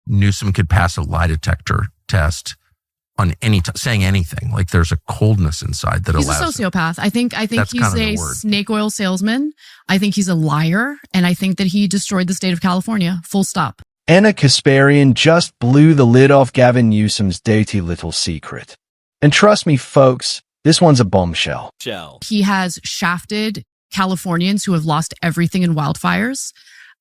Newsom could pass a lie detector test on saying anything. Like there's a coldness inside that he's allows a sociopath. I think That's he's kind of a snake oil salesman. I think he's a liar. And I think that he destroyed the state of California. Full stop. Ana Kasparian just blew the lid off Gavin Newsom's dirty little secret. And trust me, folks, this one's a bombshell. He has shafted Californians who have lost everything in wildfires.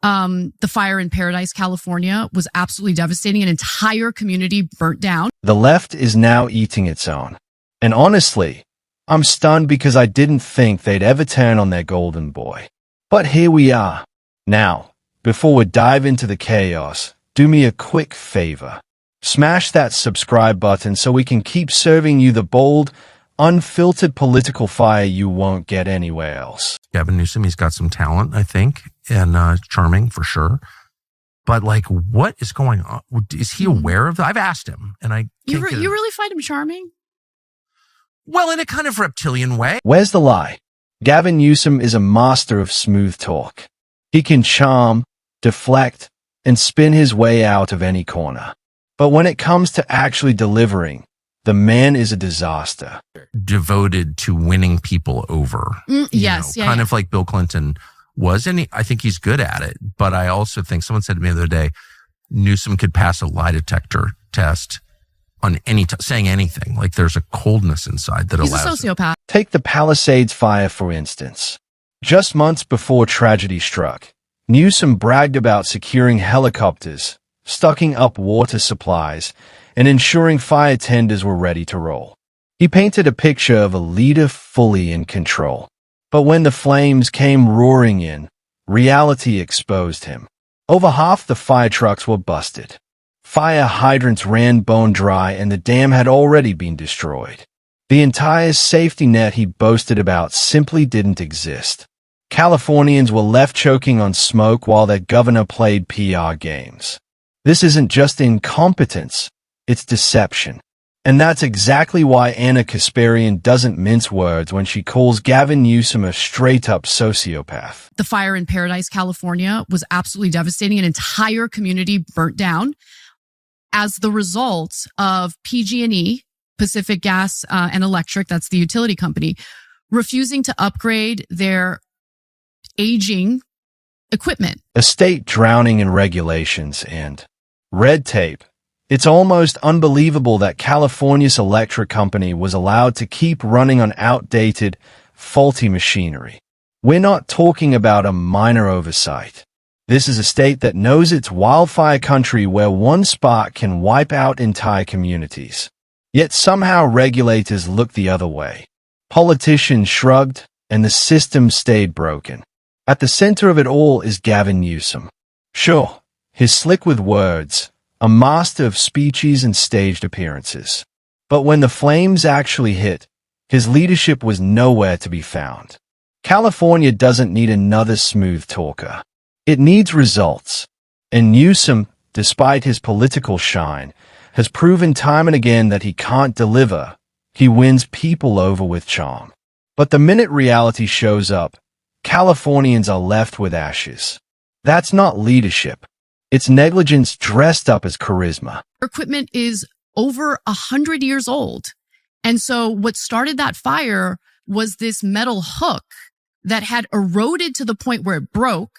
The fire in Paradise, California was absolutely devastating. An entire community burnt down. The left is now eating its own. And honestly, I'm stunned because I didn't think they'd ever turn on their golden boy. But here we are. Now, before we dive into the chaos, do me a quick favor. Smash that subscribe button so we can keep serving you the bold, unfiltered political fire you won't get anywhere else. Gavin Newsom, he's got some talent, I think, and charming for sure. But like, what is going on? Is he aware of that? I've asked him, and I you really find him charming? Well, in a kind of reptilian way. Where's the lie? Gavin Newsom is a master of smooth talk. He can charm, deflect, and spin his way out of any corner. But when it comes to actually delivering, the man is a disaster. Devoted to winning people over. Yes. Kind of like Bill Clinton was. And I think he's good at it. But I also think someone said to me the other day, Newsom could pass a lie detector test on saying anything. Like there's a coldness inside that he's allows a sociopath. Take the Palisades fire, for instance. Just months before tragedy struck, Newsom bragged about securing helicopters, stocking up water supplies, and ensuring fire tenders were ready to roll. He painted a picture of a leader fully in control. But when the flames came roaring in, reality exposed him. Over half the fire trucks were busted. Fire hydrants ran bone dry and the dam had already been destroyed. The entire safety net he boasted about simply didn't exist. Californians were left choking on smoke while their governor played PR games. This isn't just incompetence, it's deception. And that's exactly why Ana Kasparian doesn't mince words when she calls Gavin Newsom a straight-up sociopath. The fire in Paradise, California was absolutely devastating. An entire community burnt down as the result of PG&E, Pacific Gas and Electric, that's the utility company, refusing to upgrade their aging equipment. A state drowning in regulations and red tape. It's almost unbelievable that California's electric company was allowed to keep running on outdated, faulty machinery. We're not talking about a minor oversight. This is a state that knows it's wildfire country where one spark can wipe out entire communities. Yet somehow regulators look the other way. Politicians shrugged, and the system stayed broken. At the center of it all is Gavin Newsom. Sure, he's slick with words, a master of speeches and staged appearances. But when the flames actually hit, his leadership was nowhere to be found. California doesn't need another smooth talker. It needs results. And Newsom, despite his political shine, has proven time and again that he can't deliver. He wins people over with charm. But the minute reality shows up, Californians are left with ashes. That's not leadership. It's negligence dressed up as charisma. Equipment is over 100 years old. And so what started that fire was this metal hook that had eroded to the point where it broke.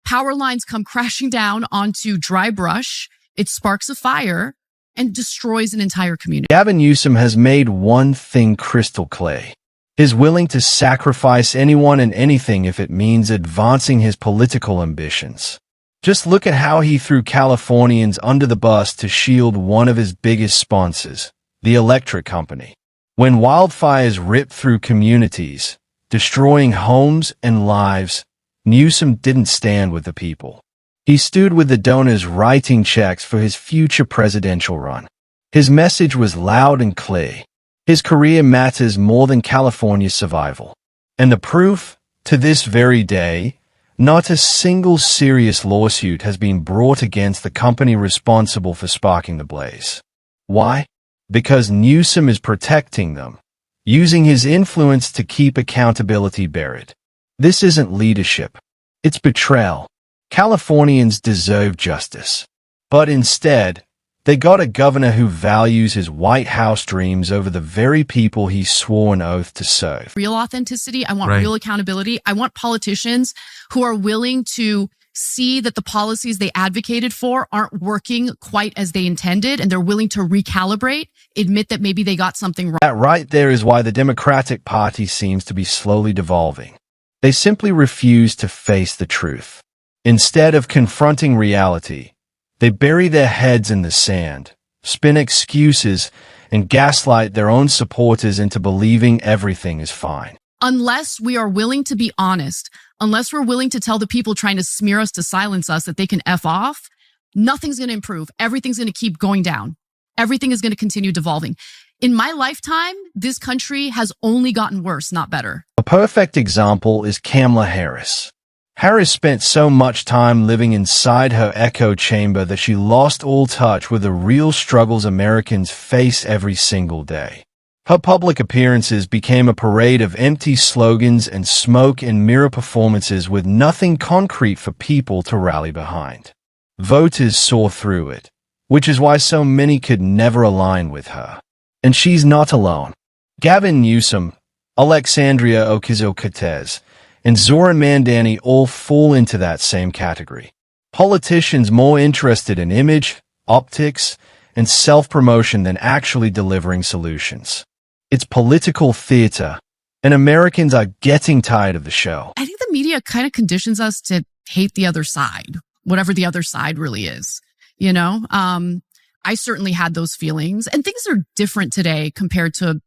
Power lines come crashing down onto dry brush. It sparks a fire and destroys an entire community. Gavin Newsom has made one thing crystal clear. He's willing to sacrifice anyone and anything if it means advancing his political ambitions. Just look at how he threw Californians under the bus to shield one of his biggest sponsors, the electric company. When wildfires ripped through communities, destroying homes and lives, Newsom didn't stand with the people. He stood with the donors writing checks for his future presidential run. His message was loud and clear. His career matters more than California's survival. And the proof, to this very day, not a single serious lawsuit has been brought against the company responsible for sparking the blaze. Why? Because Newsom is protecting them, using his influence to keep accountability buried. This isn't leadership. It's betrayal. Californians deserve justice. But instead, they got a governor who values his White House dreams over the very people he swore an oath to serve. Real authenticity. I want real accountability. I want politicians who are willing to see that the policies they advocated for aren't working quite as they intended, and they're willing to recalibrate, admit that maybe they got something wrong. That right there is why the Democratic Party seems to be slowly devolving. They simply refuse to face the truth. Instead of confronting reality, they bury their heads in the sand, spin excuses, and gaslight their own supporters into believing everything is fine. Unless we are willing to be honest, unless we're willing to tell the people trying to smear us to silence us that they can F off, nothing's going to improve. Everything's going to keep going down. Everything is going to continue devolving. In my lifetime, this country has only gotten worse, not better. A perfect example is Kamala Harris. Harris spent so much time living inside her echo chamber that she lost all touch with the real struggles Americans face every single day. Her public appearances became a parade of empty slogans and smoke and mirror performances with nothing concrete for people to rally behind. Voters saw through it, which is why so many could never align with her. And she's not alone. Gavin Newsom, Alexandria Ocasio-Cortez, and Zoran Mandani all fall into that same category. Politicians more interested in image, optics, and self-promotion than actually delivering solutions. It's political theater, and Americans are getting tired of the show. I think the media kind of conditions us to hate the other side, whatever the other side really is. You know, I certainly had those feelings, and things are different today compared to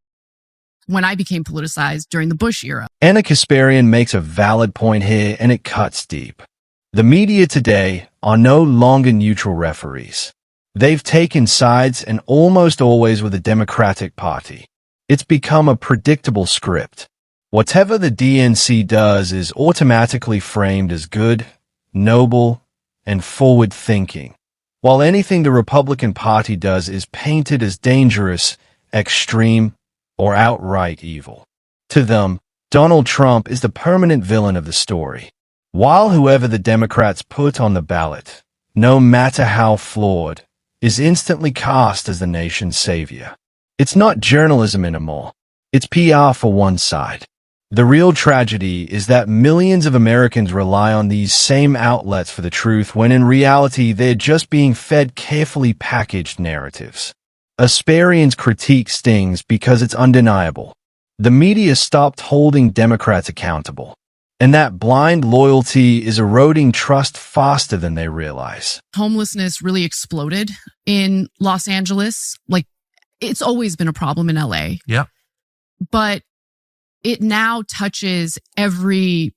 when I became politicized during the Bush era. Ana Kasparian makes a valid point here, and it cuts deep. The media today are no longer neutral referees. They've taken sides, and almost always with the Democratic Party. It's become a predictable script. Whatever the DNC does is automatically framed as good, noble, and forward-thinking, while anything the Republican Party does is painted as dangerous, extreme, or outright evil. To them, Donald Trump is the permanent villain of the story, while whoever the Democrats put on the ballot, no matter how flawed, is instantly cast as the nation's savior. It's not journalism anymore. It's PR for one side. The real tragedy is that millions of Americans rely on these same outlets for the truth when in reality they're just being fed carefully packaged narratives. Kasparian's critique stings because it's undeniable. The media stopped holding Democrats accountable, and that blind loyalty is eroding trust faster than they realize. Homelessness really exploded in Los Angeles. Like, it's always been a problem in LA. Yep. But it now touches every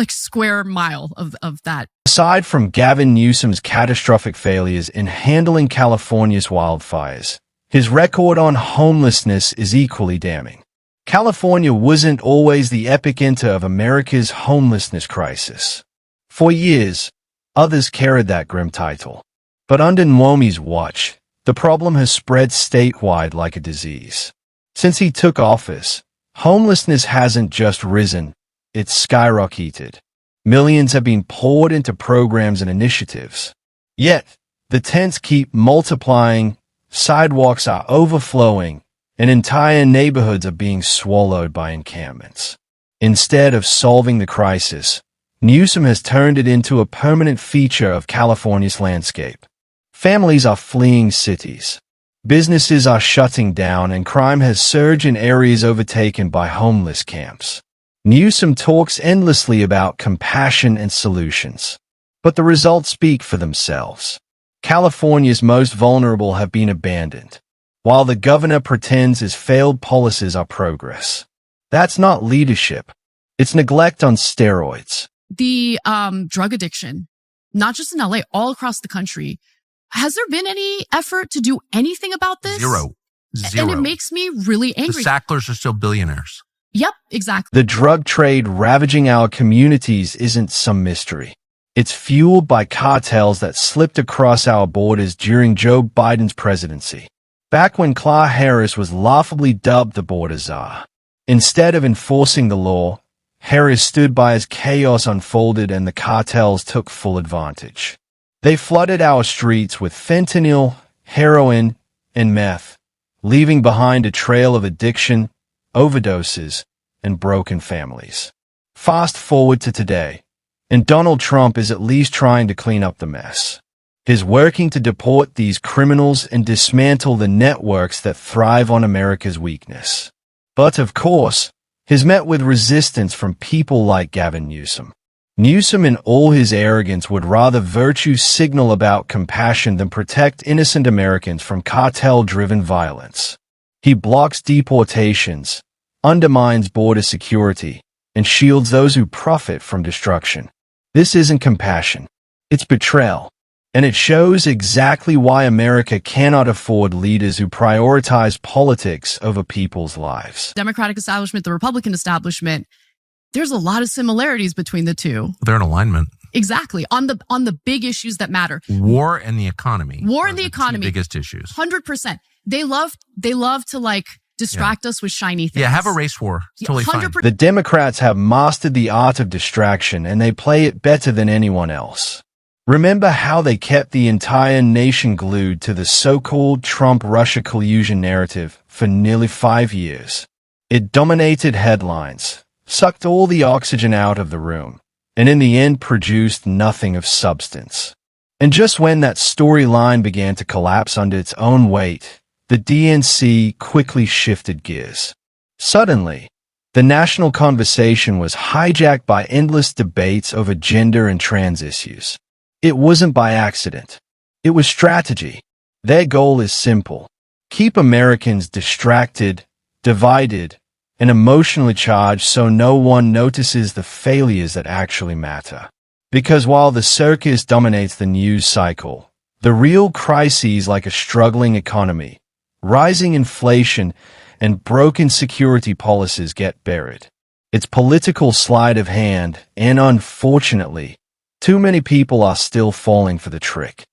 square mile of that. Aside from Gavin Newsom's catastrophic failures in handling California's wildfires, his record on homelessness is equally damning. California wasn't always the epicenter of America's homelessness crisis. For years, others carried that grim title. But under Nwomi's watch, the problem has spread statewide like a disease. Since he took office, homelessness hasn't just risen, it's skyrocketed. Millions have been poured into programs and initiatives. Yet, the tents keep multiplying, sidewalks are overflowing, and entire neighborhoods are being swallowed by encampments. Instead of solving the crisis, Newsom has turned it into a permanent feature of California's landscape. Families are fleeing cities. Businesses are shutting down, and crime has surged in areas overtaken by homeless camps. Newsom talks endlessly about compassion and solutions, but the results speak for themselves. California's most vulnerable have been abandoned, while the governor pretends his failed policies are progress. That's not leadership. It's neglect on steroids. The drug addiction, not just in LA, all across the country. Has there been any effort to do anything about this? Zero. And it makes me really angry. The Sacklers are still billionaires. Yep, exactly. The drug trade ravaging our communities isn't some mystery. It's fueled by cartels that slipped across our borders during Joe Biden's presidency. Back when Kamala Harris was laughably dubbed the border czar. Instead of enforcing the law, Harris stood by as chaos unfolded and the cartels took full advantage. They flooded our streets with fentanyl, heroin, and meth, leaving behind a trail of addiction, overdoses, and broken families. Fast forward to today, and Donald Trump is at least trying to clean up the mess. He's working to deport these criminals and dismantle the networks that thrive on America's weakness. But of course, he's met with resistance from people like Gavin Newsom. Newsom, in all his arrogance, would rather virtue signal about compassion than protect innocent Americans from cartel-driven violence. He blocks deportations, undermines border security, and shields those who profit from destruction. This isn't compassion. It's betrayal. And it shows exactly why America cannot afford leaders who prioritize politics over people's lives. Democratic establishment, the Republican establishment, there's a lot of similarities between the two. They're in alignment. Exactly. On the big issues that matter. War and the economy. War and the economy. Two biggest issues. 100%. They love to like distract us with shiny things. Yeah, have a race war. Totally 100%. Fine. The Democrats have mastered the art of distraction, and they play it better than anyone else. Remember how they kept the entire nation glued to the so-called Trump-Russia collusion narrative for nearly 5 years. It dominated headlines, sucked all the oxygen out of the room, and in the end produced nothing of substance. And just when that storyline began to collapse under its own weight, the DNC quickly shifted gears. Suddenly, the national conversation was hijacked by endless debates over gender and trans issues. It wasn't by accident. It was strategy. Their goal is simple: keep Americans distracted, divided, and emotionally charged so no one notices the failures that actually matter. Because while the circus dominates the news cycle, the real crises like a struggling economy, rising inflation, and broken security policies get buried. It's political sleight of hand, and unfortunately, too many people are still falling for the trick.